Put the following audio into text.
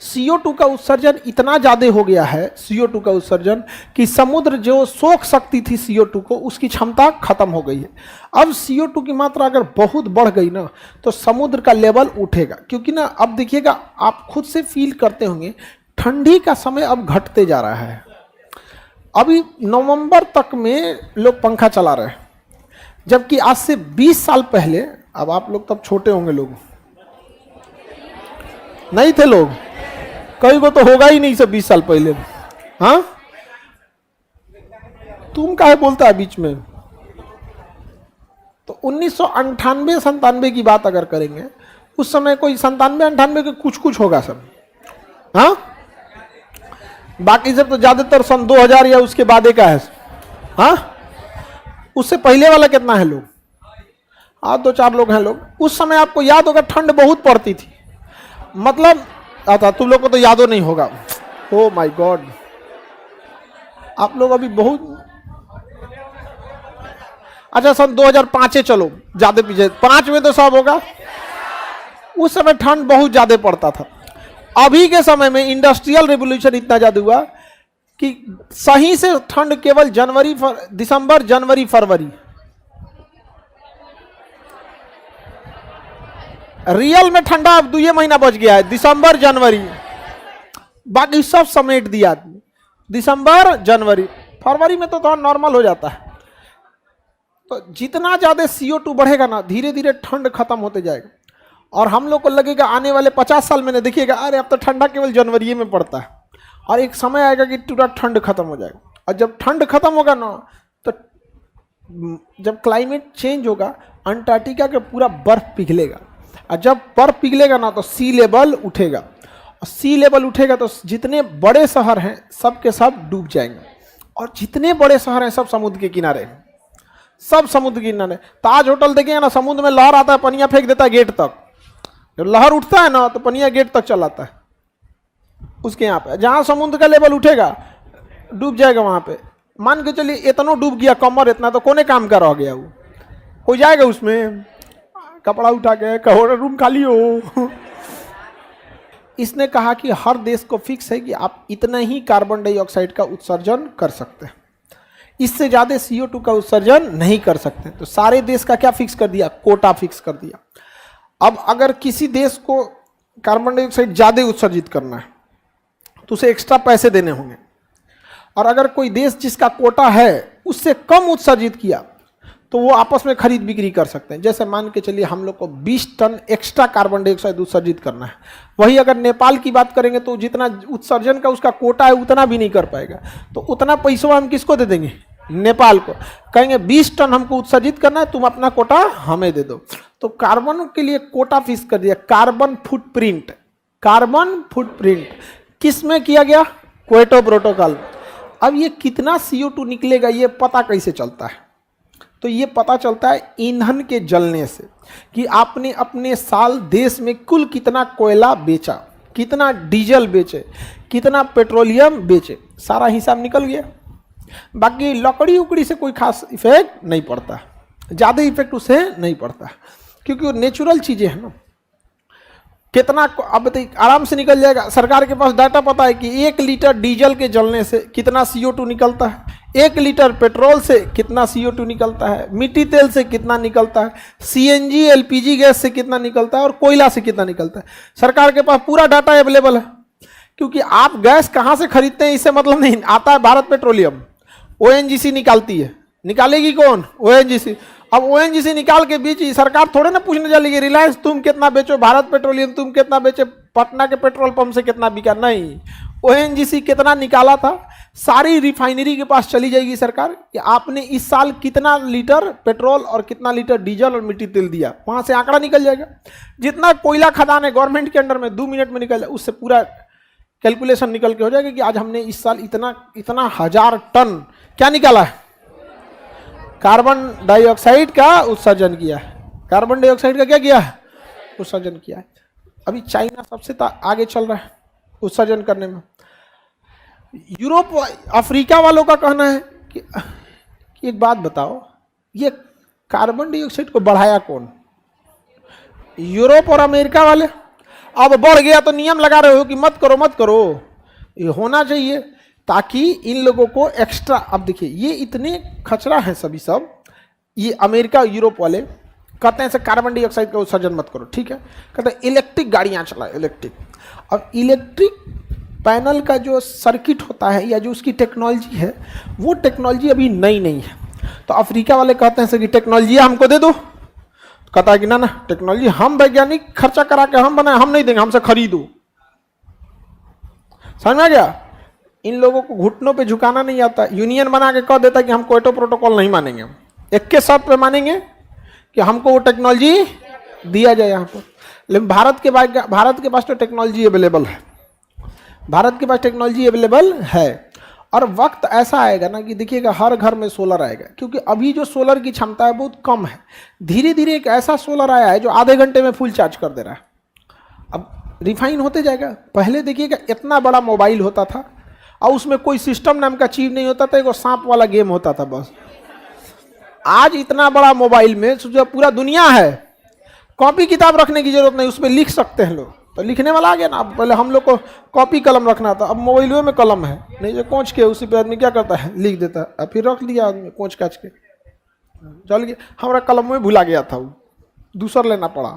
CO2 का उत्सर्जन इतना ज़्यादा हो गया है, CO2 का उत्सर्जन, कि समुद्र जो सोख सकती थी CO2 को, उसकी क्षमता खत्म हो गई है। अब CO2 की मात्रा अगर बहुत बढ़ गई ना तो समुद्र का लेवल उठेगा, क्योंकि ना अब देखिएगा, आप खुद से फील करते होंगे, ठंडी का समय अब घटते जा रहा है। अभी नवंबर तक में लोग पंखा चला रहे हैं, जबकि आज से 20 साल पहले, अब आप लोग तब छोटे होंगे, लोग नहीं थे, लोग कई को तो होगा ही नहीं सब 20 साल पहले। हाँ, तुम काहे बोलता है बीच में? तो 1998-97 की बात अगर करेंगे, उस समय कोई 97-98 के कुछ कुछ होगा सब। हाँ, बाकी सब तो ज्यादातर सन 2000 या उसके बाद का है। हाँ, उससे पहले वाला कितना है लोग? हाँ, 2-4 लोग हैं लोग। उस समय आपको याद होगा ठंड बहुत पड़ती थी, मतलब आता, तुम लोग को तो यादो नहीं होगा। ओ माय गॉड, आप लोग अभी बहुत, अच्छा सन 2005 चलो, ज्यादा पीछे, 5 में तो सब होगा। उस समय ठंड बहुत ज्यादा पड़ता था। अभी के समय में इंडस्ट्रियल रिवॉल्यूशन इतना ज्यादा हुआ कि सही से ठंड केवल दिसंबर, जनवरी, फरवरी, रियल में ठंडा अब 2 महीना बच गया है, दिसंबर, जनवरी, बाकी सब समेट दिया। दिसंबर, जनवरी, फरवरी में तो थोड़ा नॉर्मल हो जाता है। तो जितना ज्यादा CO2 बढ़ेगा ना, धीरे धीरे ठंड खत्म होते जाएगा, और हम लोग को लगेगा आने वाले 50 साल में देखिएगा, अरे अब तो ठंडा केवल जनवरी में पड़ता है, और एक समय आएगा कि पूरा ठंड खत्म हो जाएगा। और जब ठंड खत्म होगा ना, तो जब क्लाइमेट चेंज होगा, अंटार्कटिका का पूरा बर्फ पिघलेगा, और जब बर्फ पिघलेगा ना तो सी लेवल उठेगा, और सी लेवल उठेगा तो जितने बड़े शहर हैं सब के सब डूब जाएंगे, और जितने बड़े शहर हैं सब समुद्र के किनारे, सब समुद्र के किनारे। ताज होटल देखेंगे ना, समुद्र में लहर आता है, पनिया फेंक देता है गेट तक, जब लहर उठता है ना तो पनिया गेट तक चलाता है उसके यहाँ पे। जहाँ समुद्र का लेवल उठेगा डूब जाएगा वहाँ पे। मान के चलिए इतना डूब गया, कमर इतना, तो कोने काम का रह गया, वो हो जाएगा उसमें, कपड़ा उठा के कहो रूम खाली हो। इसने कहा कि हर देश को फिक्स है कि आप इतना ही कार्बन डाइऑक्साइड का उत्सर्जन कर सकते हैं, इससे ज्यादा CO2 का उत्सर्जन नहीं कर सकते। तो सारे देश का क्या फिक्स कर दिया? कोटा फिक्स कर दिया। अब अगर किसी देश को कार्बन डाइऑक्साइड ज्यादा उत्सर्जित करना है तो उसे एक्स्ट्रा पैसे देने होंगे, और अगर कोई देश जिसका कोटा है उससे कम उत्सर्जित किया तो वो आपस में खरीद बिक्री कर सकते हैं। जैसे मान के चलिए हम लोग को 20 टन एक्स्ट्रा कार्बन डाइऑक्साइड उत्सर्जित करना है, वही अगर नेपाल की बात करेंगे तो जितना उत्सर्जन का उसका कोटा है उतना भी नहीं कर पाएगा, तो उतना पैसा हम किसको दे देंगे? नेपाल को। कहेंगे 20 टन हमको उत्सर्जित करना है, तुम अपना कोटा हमें दे दो। तो कार्बन के लिए कोटा फिक्स कर दिया। कार्बन फुटप्रिंट, कार्बन फुटप्रिंट किस में किया गया? Kyoto protocol. अब ये कितना CO2 निकलेगा ये पता कैसे चलता है? तो ये पता चलता है ईंधन के जलने से, कि आपने अपने साल देश में कुल कितना कोयला बेचा, कितना डीजल बेचे, कितना पेट्रोलियम बेचे, सारा हिसाब निकल गया। बाकी लकड़ी उकड़ी से कोई खास इफेक्ट नहीं पड़ता, ज़्यादा इफेक्ट उससे नहीं पड़ता, क्योंकि वो नेचुरल चीज़ें हैं ना। कितना अब आराम से निकल जाएगा। सरकार के पास डाटा पता है कि 1 लीटर डीजल के जलने से कितना CO2 निकलता है, 1 लीटर पेट्रोल से कितना CO2 निकलता है, मिट्टी तेल से कितना निकलता है, CNG LPG गैस से कितना निकलता है, और कोयला से कितना निकलता है। सरकार के पास पूरा डाटा अवेलेबल है, क्योंकि आप गैस कहाँ से खरीदते हैं इससे मतलब नहीं। आता है भारत पेट्रोलियम, ONGC निकालती है, निकालेगी कौन? ONGC। अब ONGC निकाल के बीच सरकार थोड़े ना पूछने चलेगी रिलायंस तुम कितना बेचो, भारत पेट्रोलियम तुम कितना बेचे, पटना के पेट्रोल पंप से कितना बिका, नहीं। ONGC कितना निकाला था सारी रिफाइनरी के पास चली जाएगी सरकार, कि आपने इस साल कितना लीटर पेट्रोल और कितना लीटर डीजल और मिट्टी तेल दिया, वहां से आंकड़ा निकल जाएगा। जितना कोयला खदान है गवर्नमेंट के अंडर में 2 मिनट में निकल जाए, उससे पूरा कैलकुलेशन निकल के हो जाएगा कि आज हमने इस साल इतना इतना 1000 टन क्या निकाला है, कार्बन डाइऑक्साइड का उत्सर्जन किया है। कार्बन डाइऑक्साइड का क्या किया है? उत्सर्जन किया है। अभी चाइना सबसे आगे चल रहा है उत्सर्जन करने में। यूरोप अफ्रीका वालों का कहना है कि एक बात बताओ, ये कार्बन डाइऑक्साइड को बढ़ाया कौन? यूरोप और अमेरिका वाले। अब बढ़ गया तो नियम लगा रहे हो कि मत करो मत करो। ये होना चाहिए ताकि इन लोगों को एक्स्ट्रा। अब देखिए ये इतने खचरा हैं सभी सब, ये अमेरिका यूरोप वाले कहते हैं से कार्बन डाइऑक्साइड का उत्सर्जन मत करो, ठीक है। कहते हैं इलेक्ट्रिक गाड़ियां चलाओ, इलेक्ट्रिक। अब इलेक्ट्रिक पैनल का जो सर्किट होता है या जो उसकी टेक्नोलॉजी है वो टेक्नोलॉजी अभी नई नहीं है। तो अफ्रीका वाले कहते हैं सर कि टेक्नोलॉजी हमको दे दो, कहता है कि ना ना टेक्नोलॉजी हम वैज्ञानिक खर्चा करा के हम बनाए, हम नहीं देंगे, हमसे खरीदो। समझ में आ गया? इन लोगों को घुटनों पे झुकाना नहीं आता। यूनियन बना के कह देता कि हम क्योटो प्रोटोकॉल नहीं मानेंगे, एक के शर्त पे मानेंगे कि हमको वो टेक्नोलॉजी दिया जाए यहाँ पर। लेकिन भारत के पास तो टेक्नोलॉजी अवेलेबल है, भारत के पास टेक्नोलॉजी अवेलेबल है। और वक्त ऐसा आएगा ना कि देखिएगा हर घर में सोलर आएगा, क्योंकि अभी जो सोलर की क्षमता है बहुत कम है। धीरे धीरे एक ऐसा सोलर आया है जो आधे घंटे में फुल चार्ज कर दे रहा है। अब रिफाइन होते जाएगा। पहले देखिएगा इतना बड़ा मोबाइल होता था और उसमें कोई सिस्टम नाम का चीज नहीं होता था, एक सांप वाला गेम होता था बस। आज इतना बड़ा मोबाइल में जो पूरा दुनिया है, कॉपी किताब रखने की जरूरत नहीं, उसमें लिख सकते हैं लोग। तो लिखने वाला आ गया ना। अब पहले हम लोग को कॉपी कलम रखना था, अब मोबाइल में कलम है, नहीं जो कोच के उसी पे आदमी क्या करता है लिख देता है, अब फिर रख लिया आदमी कोच काच के, चल गया। हमारा कलम में भुला गया था, वो दूसरा लेना पड़ा।